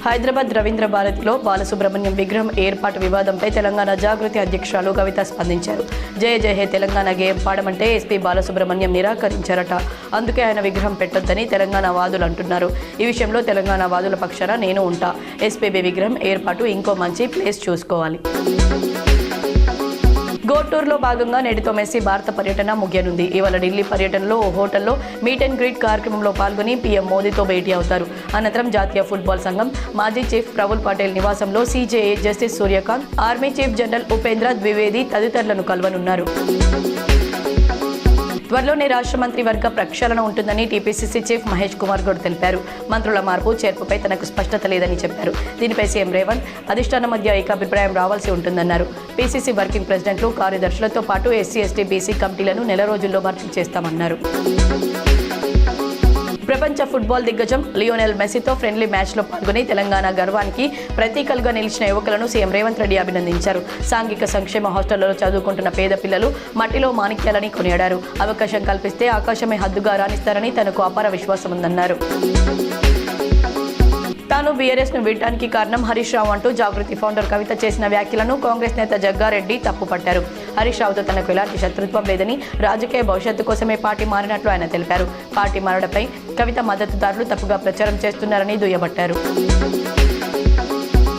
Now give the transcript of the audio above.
హైదరాబాద్ రవీంద్ర భారతిలో బాలసుబ్రహ్మణ్యం విగ్రహం ఏర్పాటు వివాదంపై తెలంగాణ జాగృతి అధ్యక్షురాలు కవిత స్పందించారు. జయ జయ హే తెలంగాణ గేయం పాడమంటే ఎస్పీ బాలసుబ్రహ్మణ్యం నిరాకరించారట. అందుకే ఆయన విగ్రహం పెట్టొద్దని తెలంగాణ వాదులు అంటున్నారు. ఈ విషయంలో తెలంగాణ వాదుల పక్షాన నేను ఉంటా. ఎస్పీబీ విగ్రహం ఏర్పాటు ఇంకో మంచి ప్లేస్ చూసుకోవాలి. గోటూర్లో భాగంగా నేటితో మెస్సీ భారత పర్యటన ముగియనుంది. ఇవాళ ఢిల్లీ పర్యటనలో ఓ హోటల్లో మీట్ అండ్ గ్రీట్ కార్యక్రమంలో పాల్గొని పీఎం మోదీతో భేటీ అవుతారు. అనంతరం జాతీయ ఫుట్బాల్ సంఘం మాజీ చీఫ్ ప్రఫుల్ పటేల్ నివాసంలో CJI justice Suryakant, army chief general Upendra Dwivedi తదితరులను కలవనున్నారు. త్వరలోనే రాష్ట్ర మంత్రి వర్గ ప్రక్షాళన ఉంటుందని టీపీసీసీ చీఫ్ మహేష్ కుమార్ గౌడ్ తెలిపారు. మంత్రుల మార్పు చేర్పుపై తనకు స్పష్టత లేదని చెప్పారు. దీనిపై సీఎం రేవంత్, అధిష్టానం మధ్య ఏకాభిప్రాయం రావాల్సి ఉంటుందన్నారు. పీసీసీ వర్కింగ్ ప్రెసిడెంట్లు, కార్యదర్శులతో పాటు ఎస్సీ, ఎస్టీ, బీసీ కమిటీలను నెల రోజుల్లో భర్తీ చేస్తామన్నారు. ప్రపంచ ఫుట్బాల్ దిగ్గజం లియోనెల్ మెస్సీతో ఫ్రెండ్లీ మ్యాచ్లో పాల్గొని తెలంగాణ గర్వానికి ప్రతీకలుగా నిలిచిన యువకులను సీఎం రేవంత్ రెడ్డి అభినందించారు. సాంఘిక సంక్షేమ హాస్టళ్లలో చదువుకుంటున్న పేద పిల్లలు మట్టిలో మాణిక్యాలని కొనియాడారు. అవకాశం కల్పిస్తే ఆకాశమే హద్దుగా రాణిస్తారని తనకు అపార విశ్వాసం ఉందన్నారు. తాను బీఆర్ఎస్ను వీడటానికి కారణం హరీష్ రావు అంటూ జాగృతి ఫౌండర్ కవిత చేసిన వ్యాఖ్యలను కాంగ్రెస్ నేత జగ్గారెడ్డి తప్పుపట్టారు. హరీష్ రావుతో తనకు ఎలాంటి శత్రుత్వం లేదని, రాజకీయ భవిష్యత్తు కోసమే పార్టీ మారినట్లు ఆయన తెలిపారు. పార్టీ మారడంపై కవిత మద్దతుదారులు తప్పుగా ప్రచారం చేస్తున్నారని దుయ్యబట్టారు.